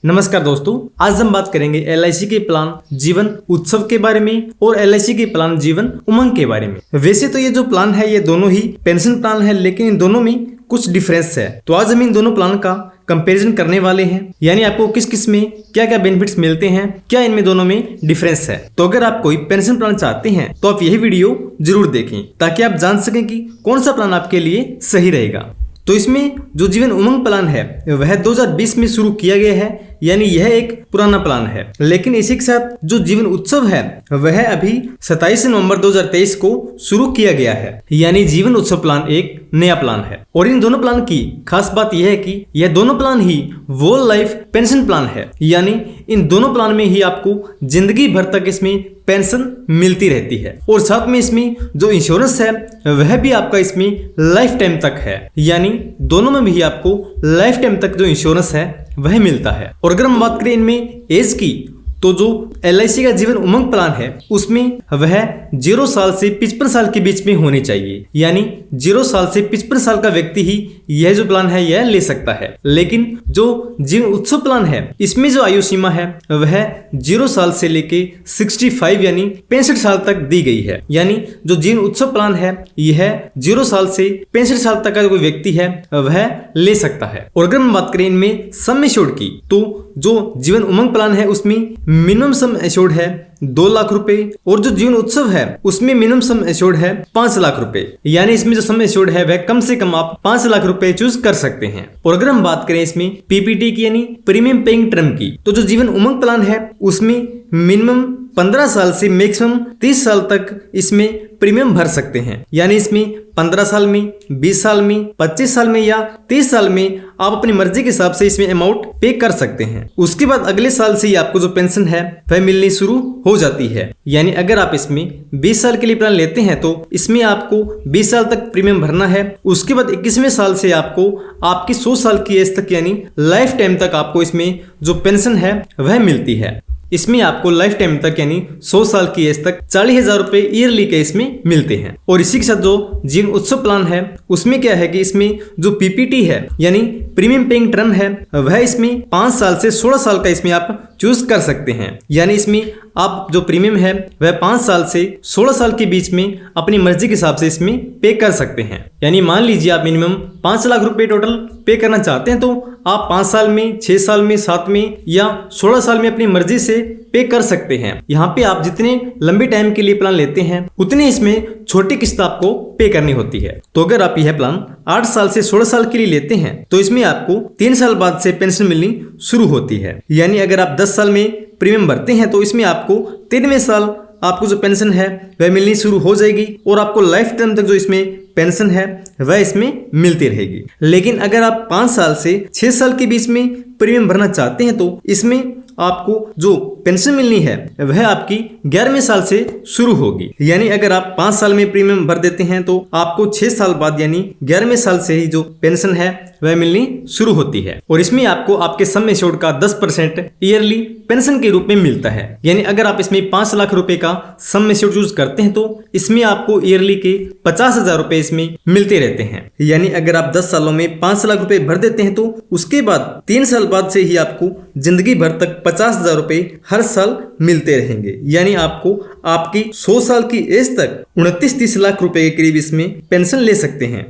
नमस्कार दोस्तों, आज हम बात करेंगे LIC के प्लान जीवन उत्सव के बारे में और LIC के प्लान जीवन उमंग के बारे में। वैसे तो ये जो प्लान है ये दोनों ही पेंशन प्लान है, लेकिन इन दोनों में कुछ डिफरेंस है। तो आज हम इन दोनों प्लान का कंपैरिजन करने वाले हैं, यानी आपको किस किस में क्या क्या बेनिफिट्स मिलते हैं, क्या इनमें दोनों में डिफरेंस है। तो अगर आप कोई पेंशन प्लान चाहते हैं तो आप यही वीडियो जरूर देखें ताकि आप जान सकें कि कौन सा प्लान आपके लिए सही रहेगा। तो इसमें जो जीवन उमंग प्लान है वह 2020 में शुरू किया गया है, यानी यह एक पुराना प्लान है। लेकिन इसी के साथ जो जीवन उत्सव है वह अभी 27 नवंबर 2023 को शुरू किया गया है, यानी जीवन उत्सव प्लान एक नया प्लान है। और इन दोनों प्लान की खास बात यह है कि यह दोनों प्लान ही वोल लाइफ पेंशन प्लान है, यानी इन दोनों प्लान में ही आपको जिंदगी भर तक इसमें पेंशन मिलती रहती है। और साथ में इसमें जो इंश्योरेंस है वह भी आपका इसमें लाइफ टाइम तक है, यानी दोनों में भी आपको लाइफ टाइम तक जो इंश्योरेंस है वह मिलता है। और अगर हम बात करें इनमें एज की, तो जो LIC का जीवन उमंग प्लान है उसमें वह 0 साल से 55 साल के बीच में होनी चाहिए, यानी 0 साल से 55 साल का व्यक्ति ही यह जो प्लान है यह ले सकता है। लेकिन जो जीवन उत्सव प्लान है इसमें जो आयु सीमा है वह 0 साल से लेके 65 यानी 65 साल तक दी गई है, यानी जो जीवन उत्सव प्लान है यह 0 साल से 65 साल तक का कोई व्यक्ति है वह ले सकता है। और अगर हम बात करें इनमें सम एश्योर्ड की, तो जो जीवन उमंग प्लान है उसमें मिनिमम सम एश्योर्ड है 2 लाख रुपए, और जो जीवन उत्सव है उसमें मिनिमम सम एश्योर्ड है 5 लाख रुपए, यानी इसमें जो सम एश्योर्ड है वह कम से कम आप 5 लाख रुपए चूज कर सकते हैं। और अगर हम बात करें इसमें PPT की यानी प्रीमियम पेइंग टर्म की, तो जो जीवन उमंग प्लान है उसमें मिनिमम 15 साल से मैक्सिमम 30 साल तक इसमें प्रीमियम भर सकते हैं, यानी इसमें 15 साल में, 20 साल में, 25 साल में या 30 साल में आप अपनी मर्जी के हिसाब से इसमें अमाउंट पे कर सकते हैं। उसके बाद अगले साल से ही आपको जो पेंशन है वह मिलनी शुरू हो जाती है, यानी अगर आप इसमें 20 साल के लिए प्लान लेते हैं तो इसमें आपको 20 साल तक प्रीमियम भरना है। उसके बाद 21वें साल से आपको आपकी 100 साल की एज तक यानी लाइफ टाइम तक आपको इसमें जो पेंशन है वह मिलती है। इसमें आपको लाइफ टाइम तक यानी 100 साल की एज तक 40,000 रुपए ईयरली के इसमें मिलते हैं। और इसी के साथ जो जीवन उत्सव प्लान है उसमें क्या है कि इसमें जो PPT है यानी प्रीमियम पेइंग टर्म है वह इसमें 5 साल से 16 साल का इसमें आप चूज कर सकते हैं, यानी इसमें आप जो प्रीमियम है वह 5 साल से 16 साल के बीच में अपनी मर्जी के हिसाब से इसमें पे कर सकते हैं। यानी मान लीजिए आप मिनिमम 5 लाख रुपए टोटल पे करना चाहते हैं तो आप 5 साल में, 6 साल में, 7 में या 16 साल में अपनी मर्जी से पे कर सकते हैं। यहाँ पे आप जितने लंबे टाइम के लिए प्लान लेते हैं उतने इसमें छोटी किस्त आपको पे करनी होती है। तो अगर आप यह प्लान 8 साल से 16 साल के लिए लेते हैं तो इसमें आपको 3 साल बाद से पेंशन मिलनी शुरू होती है, यानी अगर आप 10 साल में प्रीमियम भरते हैं तो इसमें आपको 3वें साल आपको जो पेंशन है वह मिलनी शुरू हो जाएगी और आपको लाइफ टाइम तक जो इसमें पेंशन है वह इसमें मिलती रहेगी। लेकिन अगर आप 5 साल से 6 साल के बीच में प्रीमियम भरना चाहते हैं तो इसमें आपको जो पेंशन मिलनी है वह आपकी 11वें साल से शुरू होगी, यानी अगर आप 5 साल में प्रीमियम भर देते हैं तो आपको 6 साल बाद यानी 11वें साल से ही जो पेंशन है वह मिलनी शुरू होती है। और इसमें आपको आपके सम एश्योर्ड का 10% ईयरली पेंशन के रूप में मिलता है, यानी अगर आप इसमें 5 लाख रुपए का सम एश्योर्ड चूज करते हैं तो इसमें आपको ईयरली के 50,000 रुपए इसमें मिलते रहते हैं। यानी अगर आप 10 सालों में 5 लाख रुपए भर देते हैं तो उसके बाद 3 साल बाद से ही आपको जिंदगी भर तक 50,000 रुपए हर साल मिलते रहेंगे, यानी आपको आपकी 100 साल की एज तक 29-30 लाख रुपए के करीब इसमें पेंशन ले सकते हैं।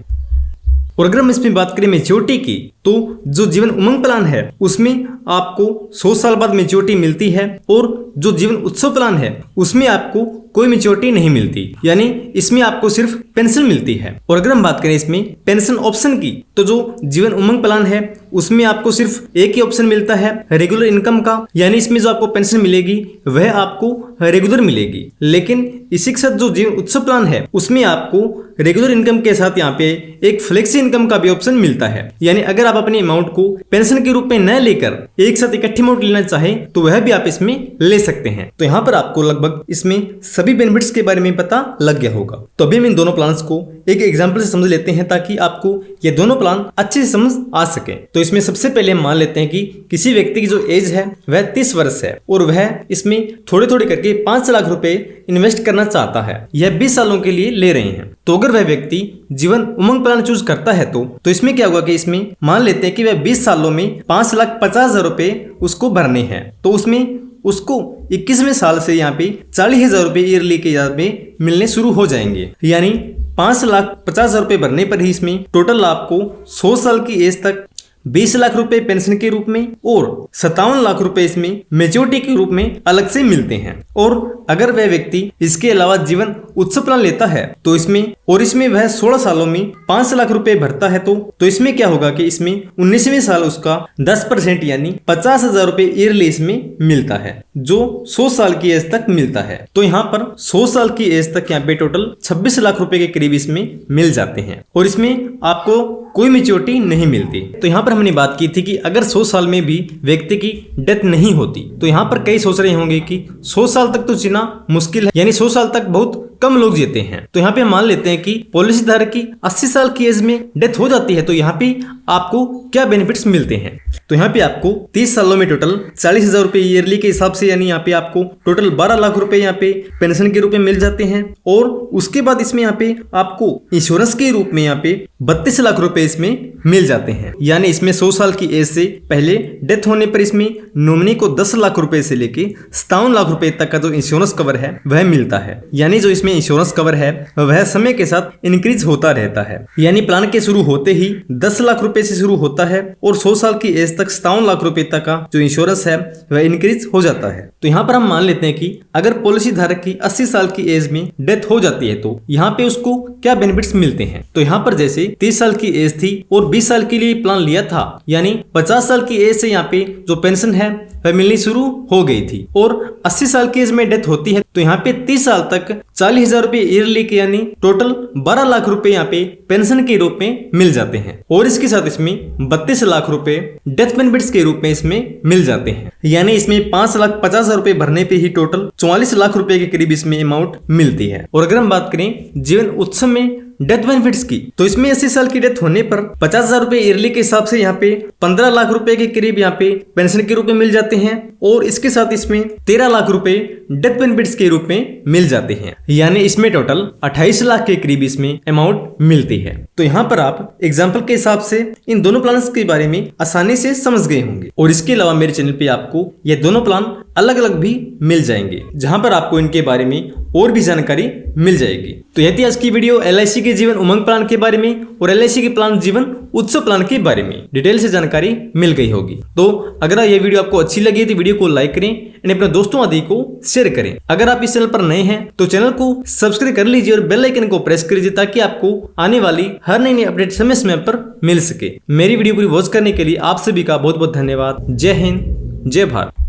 और अगर हम इसमें बात करें मैच्योरिटी की, तो जो जीवन उमंग प्लान है उसमें आपको 100 साल बाद मैच्योरिटी मिलती है, और जो जीवन उत्सव प्लान है उसमें आपको कोई मैच्योरिटी नहीं मिलती, यानी इसमें आपको सिर्फ पेंशन मिलती है। और अगर हम बात करें इसमें पेंशन ऑप्शन की, तो जो जीवन उमंग प्लान है उसमें आपको सिर्फ एक ही ऑप्शन मिलता है रेगुलर इनकम का, यानी इसमें जो आपको पेंशन मिलेगी वह आपको रेगुलर मिलेगी। लेकिन इसी के साथ जो जीवन उत्सव प्लान है उसमें आपको रेगुलर इनकम के साथ यहाँ पे एक फ्लेक्सी इनकम का भी ऑप्शन मिलता है, यानी अगर आप अपनी अमाउंट को पेंशन के रूप में न लेकर एक साथ इकट्ठी अमाउंट लेना चाहें तो वह भी आप इसमें ले सकते हैं। तो यहाँ पर आपको लगभग इसमें सभी बेनिफिट्स के बारे में पता लग गया होगा। तो अभी हम इन दोनों प्लान्स को एक एग्जांपल से समझ लेते हैं ताकि आपको ये दोनों प्लान अच्छे से समझ आ सके। तो इसमें सबसे पहले हम मान लेते हैं कि किसी व्यक्ति की जो एज है वह 30 वर्ष है और वह इसमें थोड़े थोड़े करके 5 लाख रुपए इन्वेस्ट करना चाहता है। यह 20 सालों के लिए ले रहे हैं। तो अगर वह व्यक्ति जीवन उमंग प्लान चूज करता है तो इसमें क्या होगा कि इसमें मान लेते हैं कि वह 20 सालों में 5,50,000 रुपए उसको भरने हैं। तो उसमें उसको 21वें साल से यहाँ पे 40,000 रुपए ईयरली के यहाँ पे मिलने शुरू हो जाएंगे। यानी 5,50,000 रुपए भरने पर ही इसमें टोटल आपको 100 साल की एज तक 20 लाख रुपए पेंशन के रूप में और 57 लाख रुपए इसमें मेच्योरिटी के रूप में अलग से मिलते हैं। और अगर वह व्यक्ति इसके अलावा जीवन उत्सव प्लान लेता है तो इसमें वह 16 सालों में 5 लाख रुपए भरता है तो इसमें क्या होगा कि इसमें 19वें साल उसका 10% यानी 50,000 रुपए ईयरली इसमें मिलता है, जो 100 साल की एज तक मिलता है। तो यहाँ पर 100 साल की एज तक यहाँ पे टोटल 26 लाख रुपए के करीब इसमें मिल जाते हैं और इसमें आपको कोई मेच्योरिटी नहीं मिलती। तो यहाँ पर हमने बात की थी कि अगर 100 साल में भी व्यक्ति की डेथ नहीं होती तो यहाँ पर कई सोच रहे होंगे कि 100 साल तक तो जीना मुश्किल है, यानी 100 साल तक बहुत कम लोग जीते हैं। तो यहाँ पे मान लेते हैं कि पॉलिसी धारक की 80 साल की एज में डेथ हो जाती है तो यहाँ पे आपको क्या बेनिफिट्स मिलते हैं। तो यहाँ पे आपको 30 सालों में टोटल 40,000 रुपए ईयरली के हिसाब से, यानी यहाँ पे आपको टोटल 12 लाख रुपए यहाँ पे पेंशन के रूप में मिल जाते हैं। और उसके बाद इसमें यहाँ पे आपको इंश्योरेंस के रूप में यहाँ पे 32 लाख रुपए इसमें मिल जाते हैं। यानी इसमें 100 साल की एज से पहले डेथ होने पर इसमें नॉमिनी को 10 लाख रुपए से लेके 57 लाख रुपए तक का जो इंश्योरेंस कवर है वह मिलता है। यानी जो इसमें इंश्योरेंस कवर है वह समय के साथ इंक्रीज होता रहता है। यानी प्लान के शुरू होते ही 10 लाख रुपए से शुरू होता है और 100 साल की एज तक 57 लाख रुपए तक का जो इंश्योरेंस है वह इंक्रीज हो जाता है। तो यहाँ पर हम मान लेते हैं कि अगर पॉलिसी धारक की 80 साल की एज में डेथ हो जाती है तो यहाँ पे उसको क्या बेनिफिट्स मिलते हैं। तो यहाँ पर जैसे 30 साल की एज थी और 20 साल के लिए प्लान लिया था, यानी 50 साल की एज से यहाँ पे जो पेंशन है वह मिलनी शुरू हो गई थी और 80 साल की एज में डेथ होती है तो यहाँ पे 30 साल तक 40,000 रुपए ईयरली के यानी टोटल 12 लाख रुपए यहाँ पे पेंशन के रूप में मिल जाते हैं। और इसके साथ इसमें 32 लाख रुपए डेथ बेनिफिट्स के रूप में इसमें मिल जाते हैं। यानी इसमें 5,50,000 रुपए भरने पे ही टोटल 44 लाख रुपए के करीब इसमें अमाउंट मिलती है। और अगर हम बात करें जीवन उत्सव में डेथ बेनिफिट्स की तो इसमें 80 साल की डेथ होने पर 50,000 रुपए ईयरली के हिसाब से यहाँ पे 15 लाख रुपए के करीब यहाँ पे पेंशन के रूप में मिल जाते हैं। और इसके साथ इसमें 13 लाख रुपए डेथ बेनिफिट्स के रूप में मिल जाते हैं। यानी इसमें टोटल 28 लाख के करीब इसमें अमाउंट मिलती है। तो यहाँ पर आप एग्जाम्पल के हिसाब से इन दोनों प्लान्स के बारे में आसानी से समझ गए होंगे। और इसके अलावा मेरे चैनल पे आपको ये दोनों प्लान अलग अलग भी मिल जाएंगे जहां पर आपको इनके बारे में और भी जानकारी मिल जाएगी। तो यह थी आज की वीडियो LIC के जीवन उमंग प्लान के बारे में और LIC के प्लान जीवन उत्सव प्लान के बारे में डिटेल से जानकारी मिल गई होगी। तो अगर यह वीडियो आपको अच्छी लगी तो वीडियो को लाइक करें और अपने दोस्तों आदि को शेयर करें। अगर आप इस चैनल पर नए हैं तो चैनल को सब्सक्राइब कर लीजिए और बेल आइकन को प्रेस कर लीजिए ताकि आपको आने वाली हर नई अपडेट समय समय पर मिल सके। मेरी वीडियो पूरी वॉच करने के लिए आप सभी का बहुत बहुत धन्यवाद। जय हिंद, जय भारत।